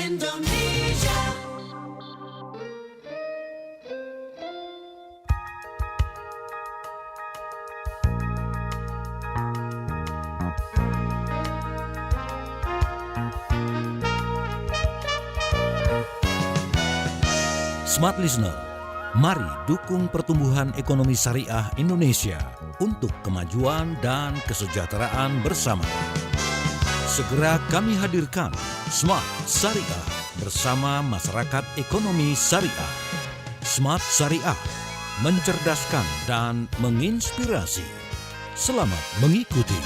Indonesia. Smart Listener, mari dukung pertumbuhan ekonomi syariah Indonesia untuk kemajuan dan kesejahteraan bersama. Segera kami hadirkan Smart Syariah bersama masyarakat ekonomi syariah. Smart Syariah, mencerdaskan dan menginspirasi. Selamat mengikuti.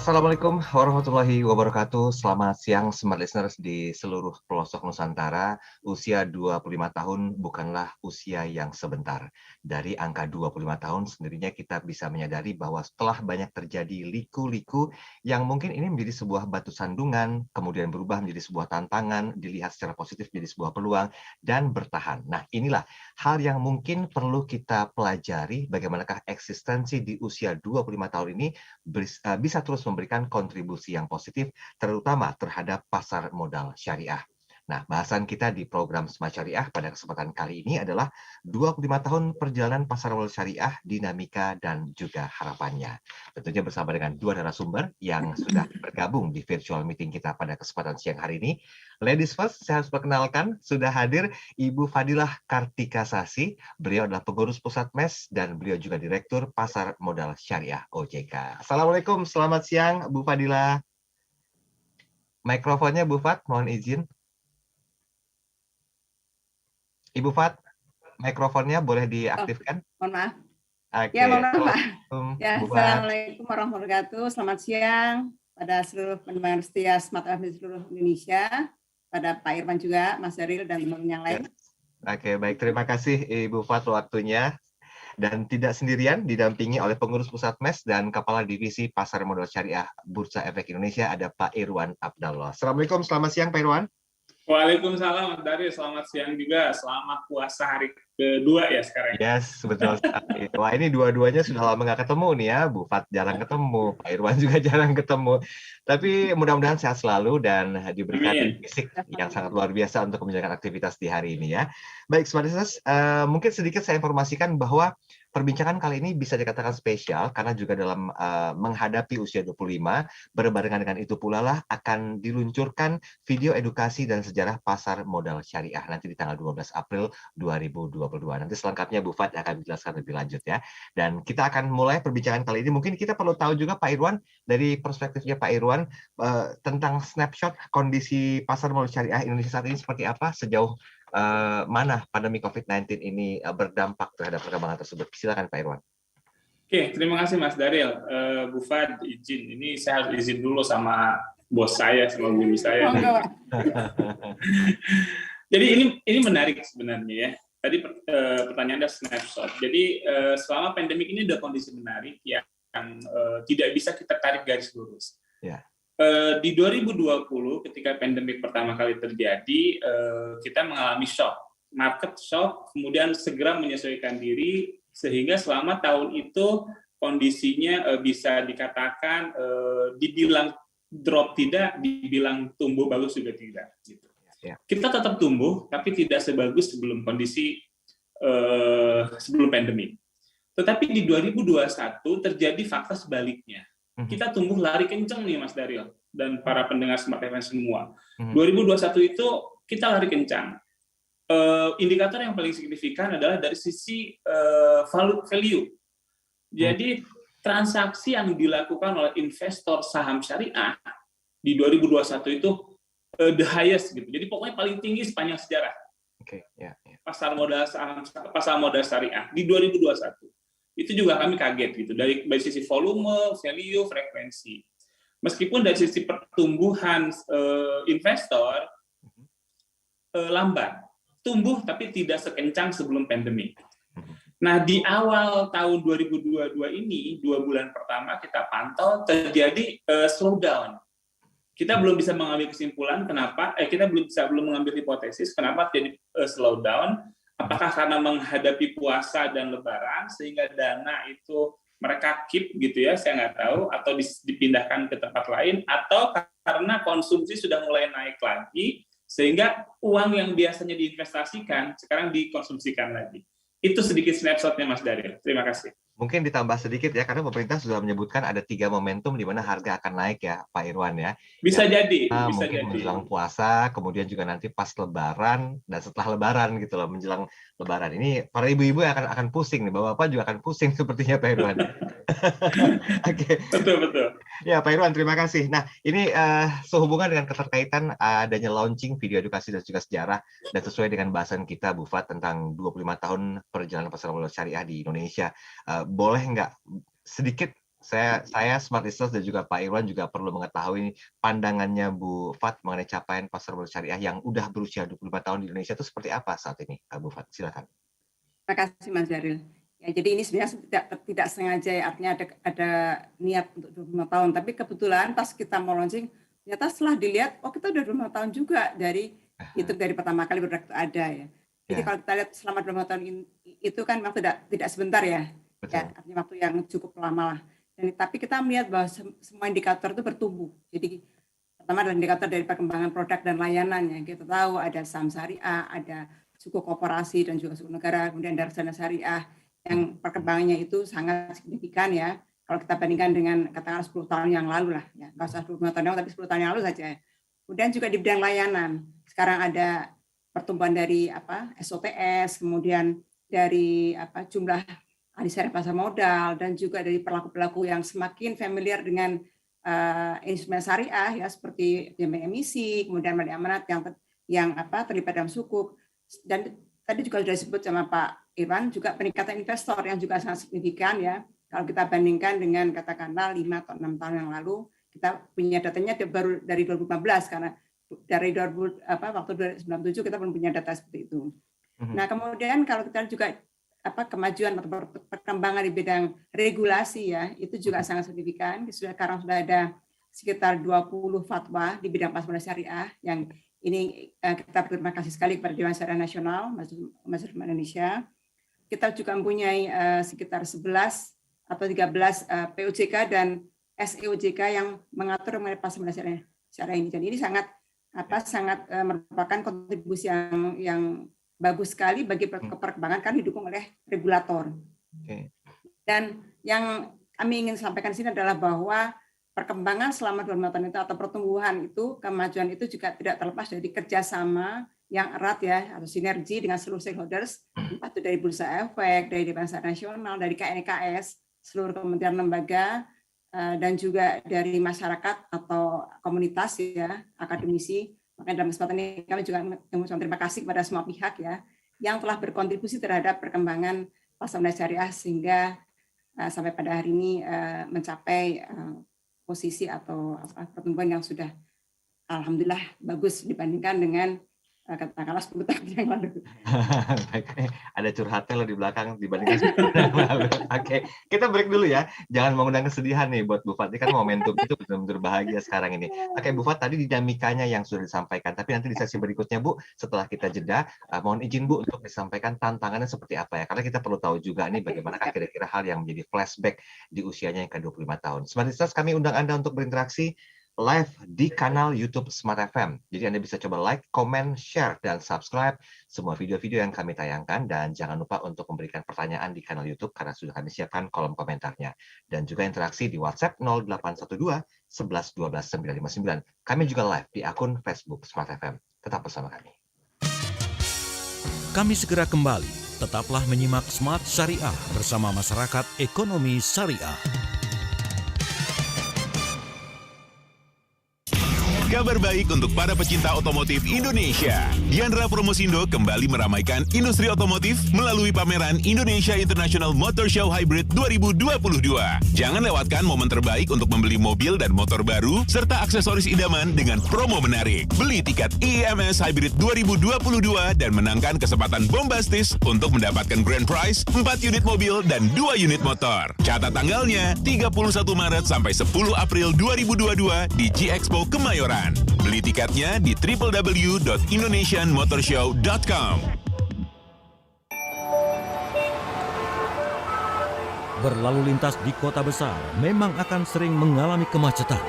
Assalamualaikum warahmatullahi wabarakatuh. Selamat siang Smart Listeners di seluruh pelosok Nusantara. Usia 25 tahun bukanlah usia yang sebentar. Dari angka 25 tahun sendirinya kita bisa menyadari bahwa setelah banyak terjadi liku-liku yang mungkin ini menjadi sebuah batu sandungan, kemudian berubah menjadi sebuah tantangan, dilihat secara positif menjadi sebuah peluang, dan bertahan. Nah, inilah hal yang mungkin perlu kita pelajari, bagaimanakah eksistensi di usia 25 tahun ini bisa terus memberikan kontribusi yang positif, terutama terhadap pasar modal syariah. Nah, bahasan kita di program Smart Syariah pada kesempatan kali ini adalah 25 tahun perjalanan pasar modal syariah, dinamika, dan juga harapannya. Tentunya bersama dengan dua narasumber yang sudah bergabung di virtual meeting kita pada kesempatan siang hari ini. Ladies first, saya harus perkenalkan, sudah hadir Ibu Fadilah Kartika Sasi. Beliau adalah pengurus pusat MES dan beliau juga Direktur Pasar Modal Syariah OJK. Assalamualaikum, selamat siang Bu Fadilah. Mikrofonnya Bu Fat, mohon izin. Ibu Fat, mikrofonnya boleh diaktifkan? Mohon maaf. Oke. Ya, mohon maaf, Pak. Ya, Bu Fat. Assalamualaikum warahmatullahi wabarakatuh. Selamat siang pada seluruh pendengar setia Smart FM di seluruh Indonesia, pada Pak Irwan juga, Mas Daril, dan teman-teman yang lain. Oke, baik. Terima kasih Ibu Fat waktunya. Dan tidak sendirian, didampingi oleh pengurus pusat MES dan Kepala Divisi Pasar Modal Syariah Bursa Efek Indonesia, ada Pak Irwan Abdallah. Assalamualaikum, selamat siang Pak Irwan. Waalaikumsalam, Mas Dari. Selamat siang juga. Selamat puasa hari kedua ya sekarang. Yes, betul sekali. Wah, ini dua-duanya sudah lama nggak ketemu nih ya. Bu Fat jarang ketemu, Pak Irwan juga jarang ketemu. Tapi mudah-mudahan sehat selalu dan diberikan fisik yang sangat luar biasa untuk menjalankan aktivitas di hari ini ya. Baik, Smart Listeners, mungkin sedikit saya informasikan bahwa perbincangan kali ini bisa dikatakan spesial karena juga dalam menghadapi usia 25, berbarengan dengan itu pula lah akan diluncurkan video edukasi dan sejarah pasar modal syariah nanti di tanggal 12 April 2022. Nanti selengkapnya Bu Fat akan menjelaskan lebih lanjut ya. Dan kita akan mulai perbincangan kali ini. Mungkin kita perlu tahu juga Pak Irwan, dari perspektifnya Pak Irwan, tentang snapshot kondisi pasar modal syariah Indonesia saat ini seperti apa, sejauh mana pandemi COVID-19 ini berdampak terhadap perkembangan tersebut. Silakan Pak Irwan. Oke, terima kasih Mas Daril. Bu Fad, izin. Ini saya harus izin dulu sama bos saya, sama guru saya. Jadi ini menarik sebenarnya ya. Tadi pertanyaannya snapshot. Jadi selama pandemi ini ada kondisi menarik yang tidak bisa kita tarik garis lurus. Ya. Di 2020 ketika pandemik pertama kali terjadi, kita mengalami shock, market shock, kemudian segera menyesuaikan diri sehingga selama tahun itu kondisinya bisa dikatakan dibilang drop tidak, dibilang tumbuh bagus juga tidak. Gitu. Kita tetap tumbuh, tapi tidak sebagus sebelum kondisi sebelum pandemi. Tetapi di 2021 terjadi fakta sebaliknya. Kita tumbuh lari kenceng nih Mas Daril dan para pendengar Smart FM semua. 2021 itu kita lari kencang. Indikator yang paling signifikan adalah dari sisi value. Jadi transaksi yang dilakukan oleh investor saham syariah di 2021 itu the highest gitu. Jadi pokoknya paling tinggi sepanjang sejarah. Pasar modal syariah di 2021. Itu juga kami kaget gitu dari sisi volume, value, frekuensi. Meskipun dari sisi pertumbuhan investor lambat, tumbuh tapi tidak sekencang sebelum pandemi. Nah, di awal tahun 2022 ini, 2 bulan pertama kita pantau terjadi slowdown. Kita belum bisa mengambil kesimpulan kenapa, kita belum mengambil hipotesis kenapa terjadi slowdown. Apakah karena menghadapi puasa dan lebaran sehingga dana itu mereka keep gitu ya, saya nggak tahu, atau dipindahkan ke tempat lain, atau karena konsumsi sudah mulai naik lagi, sehingga uang yang biasanya diinvestasikan sekarang dikonsumsikan lagi. Itu sedikit snapshotnya Mas Daryl. Terima kasih. Mungkin ditambah sedikit ya, karena pemerintah sudah menyebutkan ada 3 momentum di mana harga akan naik ya, Pak Irwan ya. Bisa jadi. Mungkin menjelang puasa, kemudian juga nanti pas Lebaran, dan setelah Lebaran gitu loh, menjelang Lebaran. Ini para ibu-ibu akan pusing nih, bapak-bapak juga akan pusing sepertinya Pak Irwan. Oke. Betul. Ya Pak Irwan, terima kasih. Nah, ini sehubungan dengan keterkaitan adanya launching video edukasi dan juga sejarah, dan sesuai dengan bahasan kita, Bu Fat, tentang 25 tahun perjalanan pasar modal syariah di Indonesia. Boleh nggak sedikit saya Smart Listeners dan juga Pak Irwan juga perlu mengetahui pandangannya Bu Fat mengenai capaian pasar modal syariah yang udah berusia 25 tahun di Indonesia itu seperti apa saat ini, Bu Fat? Silakan. Terima kasih Mas Daryl. Ya, jadi ini sebenarnya tidak sengaja ya, artinya ada niat untuk 25 tahun, tapi kebetulan pas kita mau launching, ternyata setelah dilihat, kita udah 25 tahun juga dari pertama kali produk itu ada ya. Jadi kalau kita lihat selama 25 tahun itu kan memang tidak sebentar ya. Betul. Ya, artinya waktu yang cukup lama lah. Tapi kita melihat bahwa semua indikator itu bertumbuh. Jadi pertama adalah indikator dari perkembangan produk dan layanannya. Kita tahu ada saham syariah, ada suku koperasi dan juga suku negara, kemudian ada reksadana syariah yang perkembangannya itu sangat signifikan ya. Kalau kita bandingkan dengan katakanlah 10 tahun yang lalu lah, ya nggak usah 25 tahun yang lalu, tapi 10 tahun yang lalu saja. Kemudian juga di bidang layanan, sekarang ada pertumbuhan dari SOTS, kemudian dari jumlah ahli syariah pasar modal, dan juga dari pelaku-pelaku yang semakin familiar dengan instrumen syariah ya, seperti jaminan emisi, kemudian mandiri amanat yang terlibat dalam sukuk, dan tadi juga sudah disebut sama Pak Irwan juga peningkatan investor yang juga sangat signifikan ya. Kalau kita bandingkan dengan katakanlah 5 atau 6 tahun yang lalu, kita punya datanya baru dari 2015 karena dari waktu 1997 kita belum punya data seperti itu. Nah, kemudian kalau kita juga kemajuan atau perkembangan di bidang regulasi ya, itu juga sangat signifikan. Sekarang sudah ada sekitar 20 fatwa di bidang pasar modal syariah yang ini kita berterima kasih sekali kepada Dewan Syariah Nasional, Majelis Ulama Indonesia. Kita juga mempunyai sekitar 11 atau 13 POJK dan SEOJK yang mengatur mengenai pasar modal syariah ini. Dan ini sangat merupakan kontribusi yang bagus sekali bagi perkembangan kan didukung oleh regulator. Okay. Dan yang kami ingin sampaikan di sini adalah bahwa perkembangan selama 25 tahun itu atau pertumbuhan itu, kemajuan itu juga tidak terlepas dari kerjasama yang erat ya, atau sinergi dengan seluruh stakeholders, entah itu dari Bursa Efek, dari Dewan Syariah Nasional, dari KNKS, seluruh kementerian lembaga, dan juga dari masyarakat atau komunitas ya, akademisi. Makanya dalam kesempatan ini kami juga mengucapkan terima kasih kepada semua pihak ya yang telah berkontribusi terhadap perkembangan pasar modal syariah sehingga sampai pada hari ini mencapai posisi atau pertumbuhan yang sudah alhamdulillah bagus dibandingkan dengan katakanlah 10 tahun yang lalu. Ada curhatnya loh di belakang dibandingkan 10 tahun yang lalu. Oke, kita break dulu ya. Jangan mengundang kesedihan nih buat Bu Fat. Ini kan momentum itu benar-benar bahagia sekarang ini. Oke, Bu Fat, tadi dinamikanya yang sudah disampaikan. Tapi nanti di sesi berikutnya, Bu, setelah kita jeda, mohon izin Bu untuk disampaikan tantangannya seperti apa ya. Karena kita perlu tahu juga nih bagaimana kira-kira hal yang menjadi flashback di usianya yang ke-25 tahun. Smart Listeners, kami undang Anda untuk berinteraksi live di kanal YouTube Smart FM. Jadi Anda bisa coba like, comment, share, dan subscribe semua video-video yang kami tayangkan. Dan jangan lupa untuk memberikan pertanyaan di kanal YouTube karena sudah kami siapkan kolom komentarnya. Dan juga interaksi di WhatsApp 0812 11 12 959. Kami juga live di akun Facebook Smart FM. Tetap bersama kami. Kami segera kembali. Tetaplah menyimak Smart Syariah bersama Masyarakat Ekonomi Syariah. Kabar baik untuk para pecinta otomotif Indonesia. Diandra Promosindo kembali meramaikan industri otomotif melalui pameran Indonesia International Motor Show Hybrid 2022. Jangan lewatkan momen terbaik untuk membeli mobil dan motor baru serta aksesoris idaman dengan promo menarik. Beli tiket IMS Hybrid 2022 dan menangkan kesempatan bombastis untuk mendapatkan grand prize 4 unit mobil dan 2 unit motor. Catat tanggalnya 31 Maret sampai 10 April 2022 di G-Expo Kemayoran. Beli tiketnya di www.indonesianmotorshow.com. Berlalu lintas di kota besar memang akan sering mengalami kemacetan.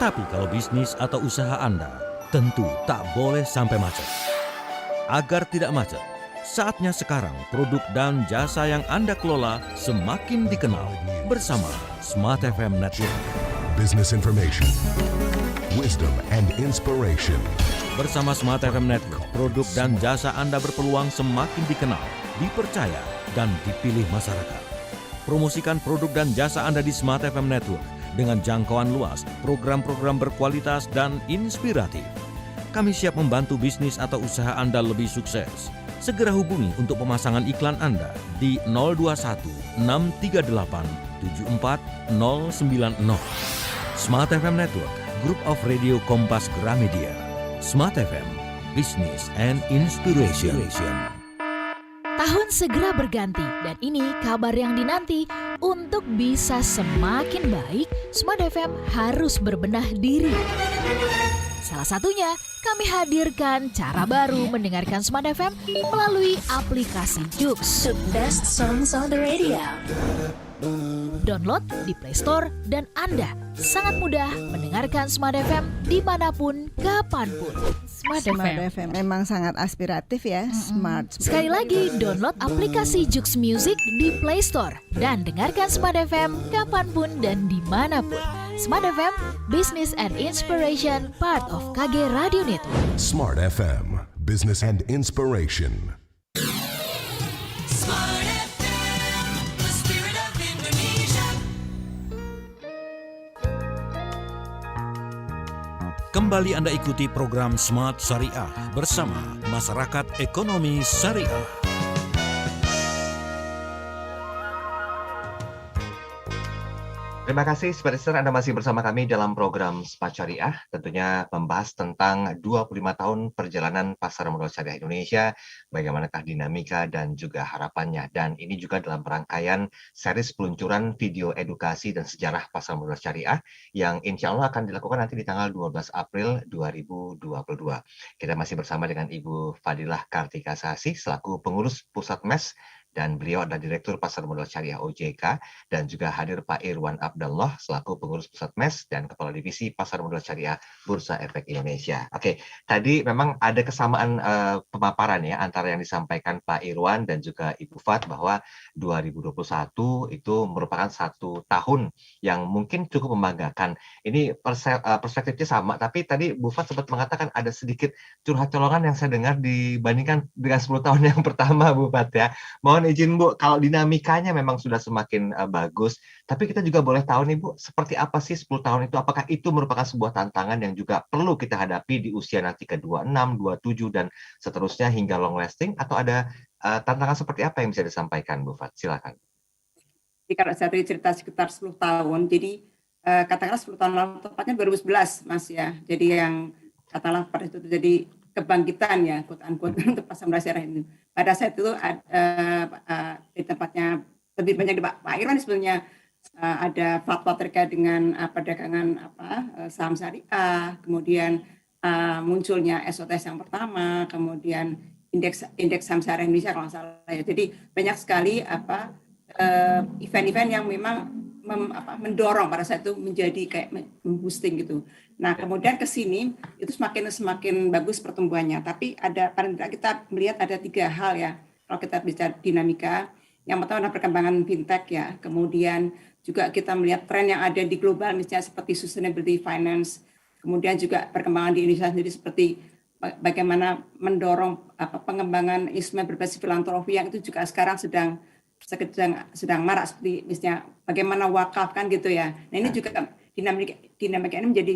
Tapi kalau bisnis atau usaha Anda tentu tak boleh sampai macet. Agar tidak macet, saatnya sekarang produk dan jasa yang Anda kelola semakin dikenal bersama Smart FM Network. Business information, wisdom and inspiration. Bersama Smart FM Network, produk dan jasa Anda berpeluang semakin dikenal, dipercaya, dan dipilih masyarakat. Promosikan produk dan jasa Anda di Smart FM Network dengan jangkauan luas, program-program berkualitas dan inspiratif. Kami siap membantu bisnis atau usaha Anda lebih sukses. Segera hubungi untuk pemasangan iklan Anda di 021 638 74090. Smart FM Network, Group of Radio Kompas Gramedia. Smart FM, Business and Inspiration. Tahun segera berganti dan ini kabar yang dinanti. Untuk bisa semakin baik, Smart FM harus berbenah diri. Salah satunya, kami hadirkan cara baru mendengarkan Smart FM melalui aplikasi Joox. The best songs on the radio. Download di Play Store dan Anda sangat mudah mendengarkan Smart FM dimanapun, kapanpun. Smart FM. Memang sangat aspiratif ya, Smart. Sekali lagi, download aplikasi Joox Music di Play Store dan dengarkan Smart FM kapanpun dan dimanapun. Smart FM, Business and Inspiration, part of KG Radio Network. Smart FM, Business and Inspiration. Smart FM, the spirit of Indonesia. Kembali Anda ikuti program Smart Syariah bersama Masyarakat Ekonomi Syariah. Terima kasih, Smart Listener, Anda masih bersama kami dalam program Smart Syariah, tentunya membahas tentang 25 tahun perjalanan pasar modal syariah Indonesia, bagaimanakah dinamika dan juga harapannya. Dan ini juga dalam rangkaian series peluncuran video edukasi dan sejarah pasar modal syariah yang insya Allah akan dilakukan nanti di tanggal 12 April 2022. Kita masih bersama dengan Ibu Fadilah Kartika Sasi selaku pengurus Pusat MES, dan beliau adalah Direktur Pasar Modal Syariah OJK, dan juga hadir Pak Irwan Abdullah selaku pengurus Pusat MES dan Kepala Divisi Pasar Modal Syariah Bursa Efek Indonesia. Oke, tadi memang ada kesamaan pemaparan ya antara yang disampaikan Pak Irwan dan juga Ibu Fat bahwa 2021 itu merupakan satu tahun yang mungkin cukup membanggakan. Ini perspektifnya sama, tapi tadi Bu Fat sempat mengatakan ada sedikit curhat colongan yang saya dengar dibandingkan dengan 10 tahun yang pertama, Bu Fat ya. Mohon izin Bu, kalau dinamikanya memang sudah semakin bagus, tapi kita juga boleh tahu nih Bu, seperti apa sih 10 tahun itu? Apakah itu merupakan sebuah tantangan yang juga perlu kita hadapi di usia nanti ke 26, 27, dan seterusnya hingga long lasting? Atau ada tantangan seperti apa yang bisa disampaikan Bu Fat? Silakan. Jadi kalau saya tadi cerita sekitar 10 tahun, jadi katakanlah 10 tahun lalu, tepatnya 2011 Mas ya. Jadi yang katakanlah pada itu terjadi kebangkitan ya, quote-unquote, untuk pasar modal syariah ini. Pada saat itu di tempatnya lebih banyak di Pak Irwan sebenarnya ada fatwa terkait dengan perdagangan saham syariah, kemudian munculnya SOTS yang pertama, kemudian indeks saham syariah Indonesia kalau nggak salah ya. Jadi banyak sekali event-event yang memang mendorong pada saat itu menjadi kayak boosting gitu. Nah kemudian ke sini itu semakin bagus pertumbuhannya. Tapi ada paling tidak kita melihat ada 3 hal ya kalau kita bicara dinamika. Yang pertama adalah perkembangan fintech ya. Kemudian juga kita melihat tren yang ada di global misalnya seperti sustainability finance. Kemudian juga perkembangan di Indonesia sendiri seperti bagaimana mendorong pengembangan instrumen berbasis filantropi yang itu juga sekarang sedang marak, seperti misalnya bagaimana wakaf kan gitu ya. Nah ini juga dinamika ini menjadi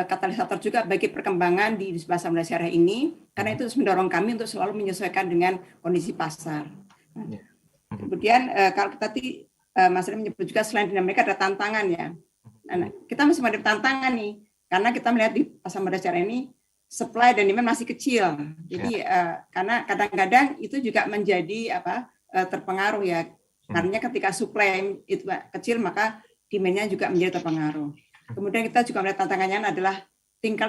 katalisator juga bagi perkembangan di pasar modal syariah ini, karena itu mendorong kami untuk selalu menyesuaikan dengan kondisi pasar. Kemudian kalau kita Mas Rim menyebut juga selain dinamika ada tantangan ya. Nah, kita masih ada tantangan nih, karena kita melihat di pasar modal syariah ini supply dan demand masih kecil. Jadi karena kadang-kadang itu juga menjadi terpengaruh ya. Karena ketika supply itu kecil maka demand-nya juga menjadi terpengaruh. Kemudian kita juga melihat tantangannya adalah tingkat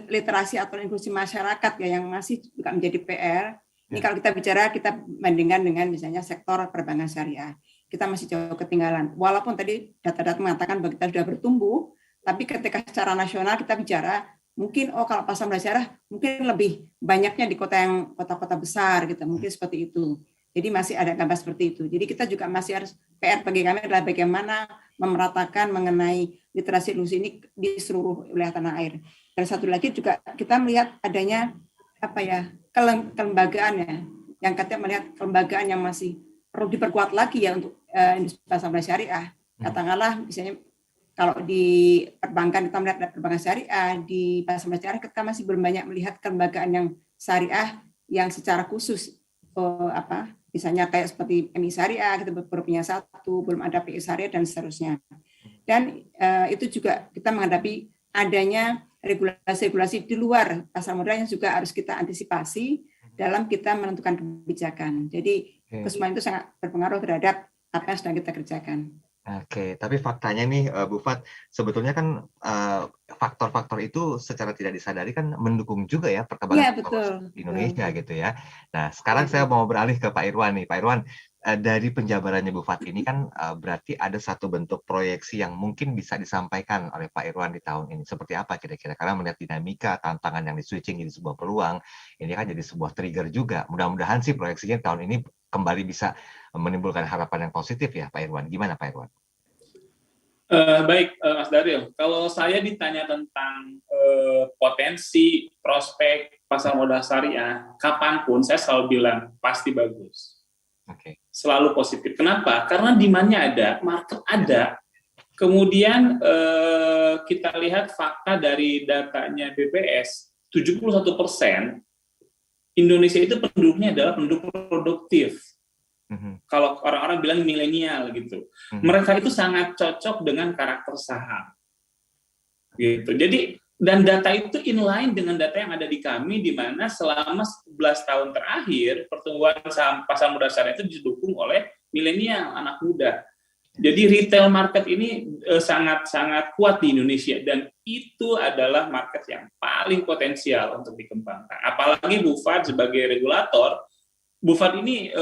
literasi atau inklusi masyarakat ya yang masih juga menjadi PR. Ini kalau kita bicara, kita bandingkan dengan misalnya sektor perbankan syariah, kita masih jauh ketinggalan. Walaupun tadi data-data mengatakan bahwa kita sudah bertumbuh, tapi ketika secara nasional kita bicara, mungkin kalau pasar modal syariah mungkin lebih banyaknya di kota-kota besar gitu, mungkin seperti itu. Jadi masih ada gambar seperti itu. Jadi kita juga masih harus PR bagi kami adalah bagaimana memeratakan mengenai literasi inklusi ini di seluruh wilayah tanah air. Dan satu lagi juga kita melihat adanya kelembagaan ya, yang katanya melihat kelembagaan yang masih perlu diperkuat lagi ya untuk industri pasar modal syariah. Katakanlah misalnya kalau di perbankan kita melihat perbankan syariah, di pasar modal syariah kita masih belum banyak melihat kelembagaan yang syariah yang secara khusus misalnya kayak seperti MI Syariah, kita baru punya satu, belum ada PI Syariah dan seterusnya. Dan itu juga kita menghadapi adanya regulasi-regulasi di luar pasar modal yang juga harus kita antisipasi dalam kita menentukan kebijakan. Jadi kesemuanya itu sangat berpengaruh terhadap apa yang sedang kita kerjakan. Oke, tapi faktanya nih Bu Fat, sebetulnya kan faktor-faktor itu secara tidak disadari kan mendukung juga ya perkembangan di Indonesia gitu ya. Nah, sekarang saya mau beralih ke Pak Irwan nih. Pak Irwan, dari penjabarannya Bu Fat ini kan berarti ada satu bentuk proyeksi yang mungkin bisa disampaikan oleh Pak Irwan di tahun ini. Seperti apa kira-kira? Karena melihat dinamika, tantangan yang di-switching jadi sebuah peluang, ini kan jadi sebuah trigger juga. Mudah-mudahan sih proyeksinya tahun ini kembali bisa menimbulkan harapan yang positif ya Pak Irwan. Gimana Pak Irwan? Baik, Mas Daryl. Kalau saya ditanya tentang potensi prospek pasar modal syariah, kapanpun saya selalu bilang pasti bagus. Selalu positif. Kenapa? Karena demand-nya ada, market ada. Kemudian kita lihat fakta dari datanya BPS, 71% Indonesia itu penduduknya adalah penduduk produktif. Kalau orang-orang bilang milenial gitu, mereka itu sangat cocok dengan karakter saham, gitu. Jadi dan data itu inline dengan data yang ada di kami, di mana selama 11 tahun terakhir pertumbuhan saham pasar modal syariah itu didukung oleh milenial, anak muda. Jadi retail market ini sangat kuat di Indonesia dan itu adalah market yang paling potensial untuk dikembangkan. Apalagi Bu Fat sebagai regulator. Bu Fat ini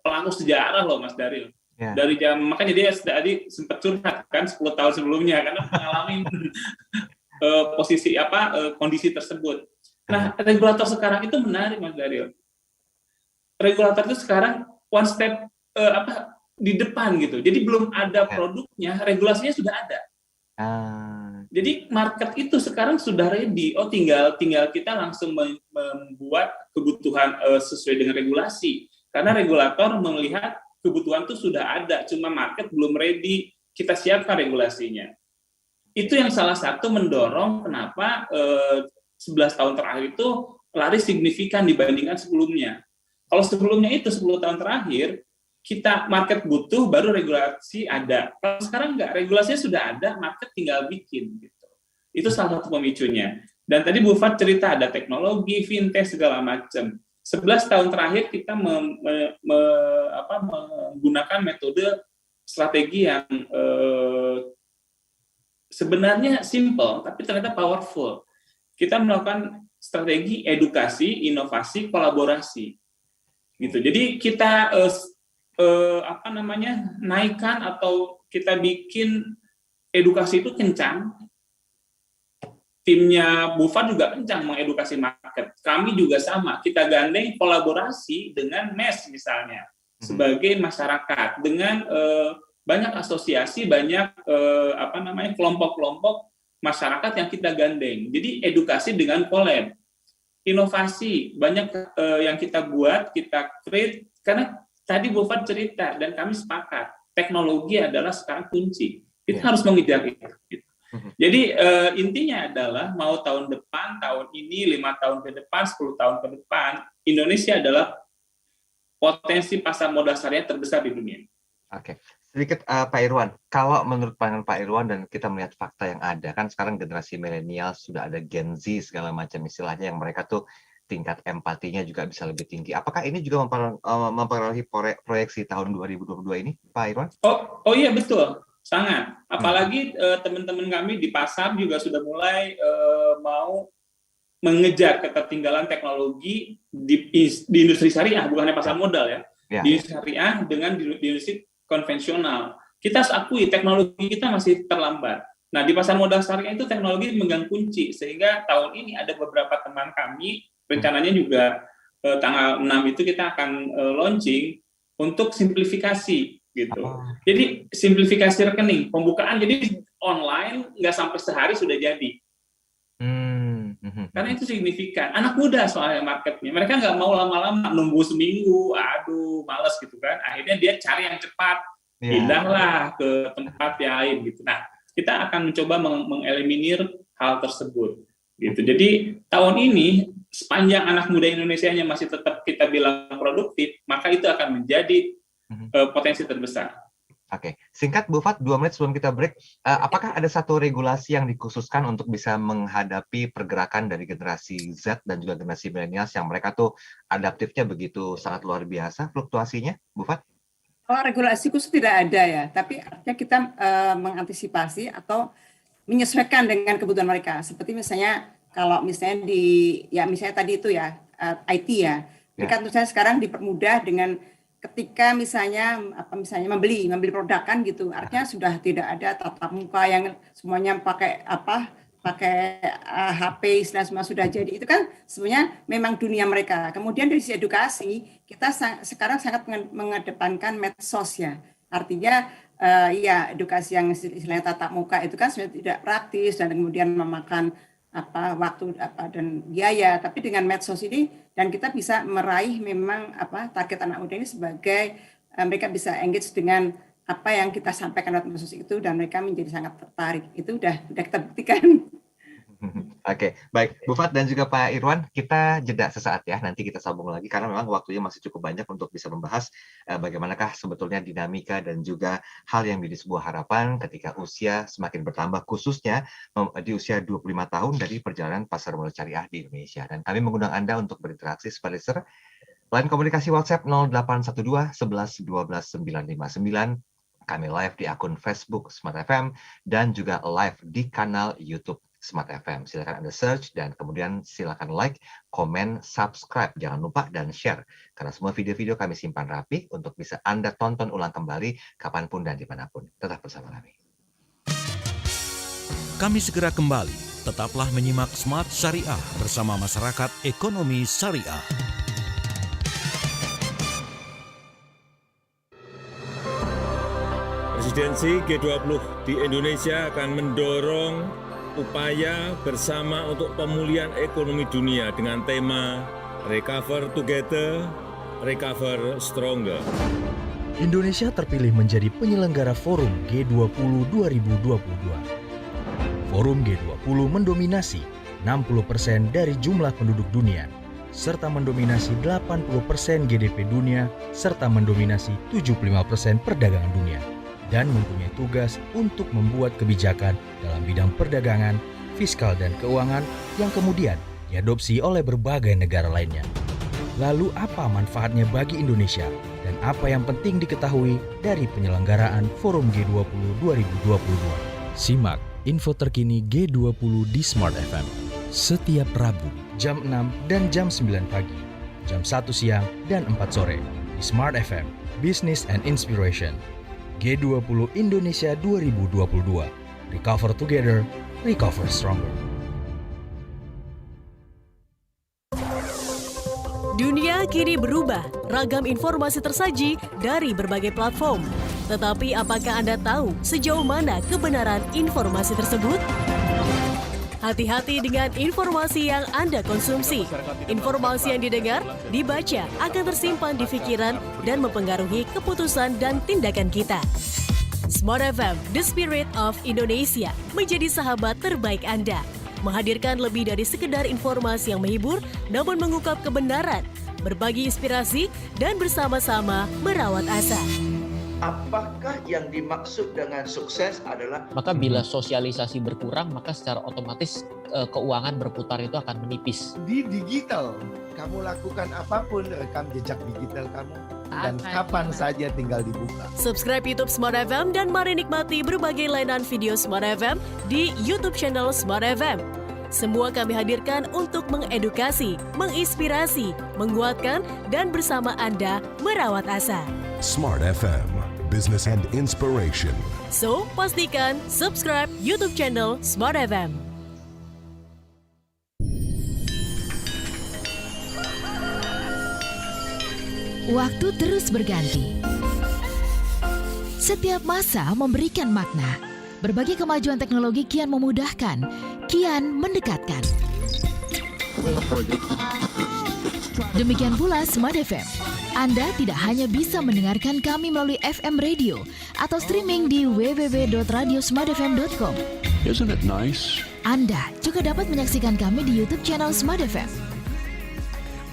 pelaku sejarah loh Mas Daryl. Dari makanya dia tadi sempat curhat kan 10 tahun sebelumnya karena mengalami kondisi tersebut. Nah, regulator sekarang itu menarik Mas Daryl. Regulator itu sekarang one step di depan gitu. Jadi belum ada produknya, regulasinya sudah ada. Jadi market itu sekarang sudah ready. Tinggal kita langsung membuat kebutuhan sesuai dengan regulasi. Karena regulator melihat kebutuhan itu sudah ada, cuma market belum ready. Kita siapkan regulasinya. Itu yang salah satu mendorong kenapa 11 tahun terakhir itu lari signifikan dibandingkan sebelumnya. Kalau sebelumnya itu 10 tahun terakhir kita market butuh baru regulasi ada. Kalau sekarang enggak, regulasinya sudah ada, market tinggal bikin gitu. Itu salah satu pemicunya. Dan tadi Bu Fat cerita ada teknologi, fintech segala macam. 11 tahun terakhir kita menggunakan metode strategi yang sebenarnya simple tapi ternyata powerful. Kita melakukan strategi edukasi, inovasi, kolaborasi. Gitu. Jadi kita naikkan atau kita bikin edukasi itu kencang. Timnya Bu Fat juga kencang mengedukasi market. Kami juga sama, kita gandeng kolaborasi dengan MES misalnya sebagai masyarakat dengan banyak asosiasi, banyak kelompok-kelompok masyarakat yang kita gandeng. Jadi edukasi dengan collab. Inovasi banyak yang kita buat, kita create karena tadi Bu Fat cerita dan kami sepakat, teknologi adalah sekarang kunci. Kita harus mengejar itu. Jadi intinya adalah mau tahun depan, tahun ini, 5 tahun ke depan, 10 tahun ke depan, Indonesia adalah potensi pasar modal syariah terbesar di dunia. Oke, sedikit Pak Irwan, kalau menurut pandangan Pak Irwan dan kita melihat fakta yang ada, kan sekarang generasi milenial sudah ada Gen Z segala macam istilahnya yang mereka tuh tingkat empatinya juga bisa lebih tinggi. Apakah ini juga mempengaruhi proyeksi tahun 2022 ini, Pak Irwan? Oh iya betul, sangat. Apalagi teman-teman kami di pasar juga sudah mulai mau mengejar ketertinggalan teknologi di industri syariah, bukannya pasar modal ya. Di industri syariah dengan di industri konvensional. Kita harus akui teknologi kita masih terlambat. Nah, di pasar modal syariah itu teknologi memegang kunci, sehingga tahun ini ada beberapa teman kami, rencananya juga tanggal 6 itu kita akan launching untuk simplifikasi gitu. Jadi simplifikasi rekening, pembukaan jadi online nggak sampai sehari sudah jadi. Karena itu signifikan. Anak muda soalnya marketnya, mereka nggak mau lama-lama nunggu seminggu, aduh males gitu kan. Akhirnya dia cari yang cepat, pindahlah ke tempat yang lain gitu. Nah, kita akan mencoba mengeliminir hal tersebut gitu. Jadi tahun ini sepanjang anak muda Indonesianya masih tetap kita bilang produktif, maka itu akan menjadi potensi terbesar. Oke, singkat Bu Fat, 2 menit sebelum kita break, apakah ada satu regulasi yang dikhususkan untuk bisa menghadapi pergerakan dari generasi Z dan juga generasi milenials yang mereka tuh adaptifnya begitu sangat luar biasa fluktuasinya, Bu Fat? Kalau regulasi khusus tidak ada ya, tapi artinya kita mengantisipasi atau menyesuaikan dengan kebutuhan mereka. Seperti misalnya kalau misalnya misalnya tadi itu ya IT ya, mereka tentu saja sekarang dipermudah dengan ketika misalnya membeli produk kan gitu, artinya sudah tidak ada tatap muka yang semuanya pakai HP dan semua sudah jadi. Itu kan sebenarnya memang dunia mereka. Kemudian dari sisi edukasi kita sekarang sangat mengedepankan medsos ya. Artinya edukasi yang istilahnya tatap muka itu kan sebenarnya tidak praktis dan kemudian memakan waktu dan biaya, tapi dengan medsos ini dan kita bisa meraih memang target anak muda ini sebagai mereka bisa engage dengan apa yang kita sampaikan lewat medsos itu dan mereka menjadi sangat tertarik. Itu udah kita buktikan. Oke, baik Bu Fat dan juga Pak Irwan, kita jeda sesaat ya, nanti kita sambung lagi karena memang waktunya masih cukup banyak untuk bisa membahas bagaimanakah sebetulnya dinamika dan juga hal yang menjadi sebuah harapan ketika usia semakin bertambah, khususnya di usia 25 tahun dari perjalanan pasar modal syariah di Indonesia. Dan kami mengundang Anda untuk berinteraksi sebagai listener. Line komunikasi WhatsApp 0812 11 12 959, kami live di akun Facebook Smart FM dan juga live di kanal YouTube Smart FM. Silakan Anda search dan kemudian silakan like, komen, subscribe, jangan lupa dan share. Karena semua video-video kami simpan rapi untuk bisa Anda tonton ulang kembali kapanpun dan dimanapun. Tetap bersama kami. Kami segera kembali. Tetaplah menyimak Smart Syariah bersama Masyarakat Ekonomi Syariah. Presidensi G20 di Indonesia akan mendorong upaya bersama untuk pemulihan ekonomi dunia dengan tema Recover Together, Recover Stronger. Indonesia terpilih menjadi penyelenggara Forum G20 2022. Forum G20 mendominasi 60% dari jumlah penduduk dunia, serta mendominasi 80% GDP dunia, serta mendominasi 75% perdagangan dunia, dan mempunyai tugas untuk membuat kebijakan dalam bidang perdagangan, fiskal, dan keuangan yang kemudian diadopsi oleh berbagai negara lainnya. Lalu apa manfaatnya bagi Indonesia dan apa yang penting diketahui dari penyelenggaraan Forum G20 2022? Simak info terkini G20 di Smart FM setiap Rabu jam 6 dan jam 9 pagi, jam 1 siang dan 4 sore di Smart FM, Business and Inspiration. G20 Indonesia 2022. Recover Together, Recover Stronger. Dunia kini berubah, ragam informasi tersaji dari berbagai platform. Tetapi apakah Anda tahu sejauh mana kebenaran informasi tersebut? Hati-hati dengan informasi yang Anda konsumsi. Informasi yang didengar, dibaca akan tersimpan di pikiran dan mempengaruhi keputusan dan tindakan kita. Smart FM, The Spirit of Indonesia, menjadi sahabat terbaik Anda. Menghadirkan lebih dari sekedar informasi yang menghibur, namun mengungkap kebenaran, berbagi inspirasi, dan bersama-sama merawat asa. Apakah yang dimaksud dengan sukses adalah? Maka bila sosialisasi berkurang, maka secara otomatis keuangan berputar itu akan menipis. Di digital, kamu lakukan apapun, rekam jejak digital kamu, dan kapan saja tinggal dibuka. Subscribe YouTube Smart FM dan mari nikmati berbagai layanan video Smart FM di YouTube channel Smart FM. Semua kami hadirkan untuk mengedukasi, menginspirasi, menguatkan, dan bersama Anda merawat asa. Smart FM, Business and Inspiration. So, pastikan subscribe YouTube channel Smart FM. Waktu terus berganti. Setiap masa memberikan makna. Berbagai kemajuan teknologi kian memudahkan, kian mendekatkan. Demikian pula Smart FM. Anda tidak hanya bisa mendengarkan kami melalui FM radio atau streaming di www.radiosmartfm.com. Isn't it nice? Anda juga dapat menyaksikan kami di YouTube channel Smart FM.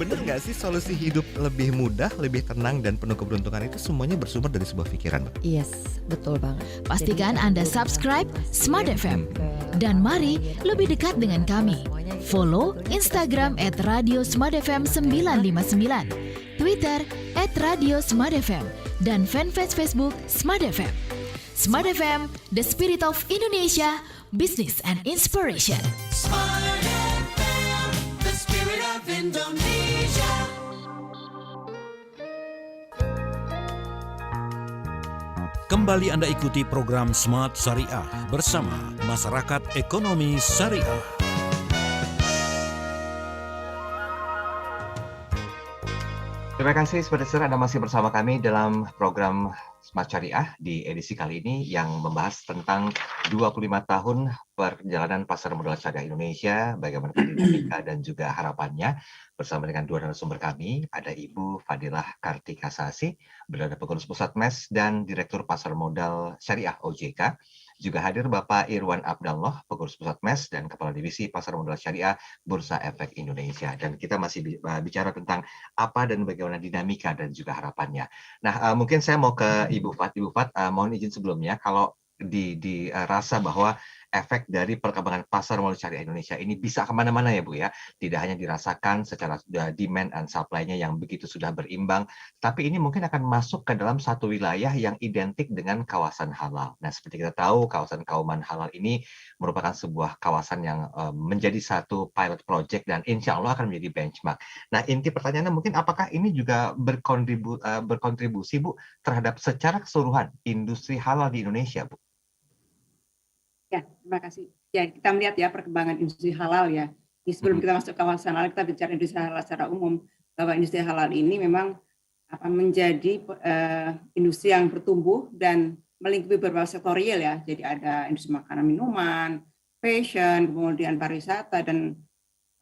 Bener nggak sih solusi hidup lebih mudah, lebih tenang, dan penuh keberuntungan itu semuanya bersumber dari sebuah pikiran? Yes, betul banget. Pastikan Anda subscribe Smart FM. Dan mari lebih dekat dengan kami. Follow Instagram @radiosmartfm959, Twitter @radiosmartfm, dan fanpage Facebook Smart FM. Smart FM, the spirit of Indonesia, business and inspiration. Smart FM, the spirit of Indonesia. Kembali Anda ikuti program Smart Syariah bersama Masyarakat Ekonomi Syariah. Terima kasih saudara, Anda masih bersama kami dalam program Smart Syariah di edisi kali ini yang membahas tentang 25 tahun perjalanan pasar modal syariah Indonesia, bagaimana dinamika dan juga harapannya. Bersama dengan dua narasumber kami, ada Ibu Fadilah Kartika Sasi, beliau adalah pengurus pusat MES dan Direktur Pasar Modal Syariah OJK. Juga hadir Bapak Irwan Abdallah, pengurus pusat MES dan Kepala Divisi Pasar Modal Syariah Bursa Efek Indonesia. Dan kita masih bicara tentang apa dan bagaimana dinamika dan juga harapannya. Nah, mungkin saya mau ke Ibu Fat. Ibu Fat, mohon izin sebelumnya, kalau dirasa bahwa efek dari perkembangan pasar modal syariah Indonesia ini bisa kemana-mana ya Bu ya. Tidak hanya dirasakan secara demand and supply-nya yang begitu sudah berimbang, tapi ini mungkin akan masuk ke dalam satu wilayah yang identik dengan kawasan halal. Nah, seperti kita tahu, kawasan Kauman Halal ini merupakan sebuah kawasan yang menjadi satu pilot project dan insya Allah akan menjadi benchmark. Nah, inti pertanyaannya mungkin apakah ini juga berkontribusi Bu terhadap secara keseluruhan industri halal di Indonesia Bu? Ya, terima kasih. Ya, kita melihat ya perkembangan industri halal ya. Sebelum kita masuk kawasan halal, kita bicara industri halal secara umum, bahwa industri halal ini memang menjadi industri yang bertumbuh dan melingkupi beberapa sektorial ya. Jadi ada industri makanan minuman, fashion, kemudian pariwisata, dan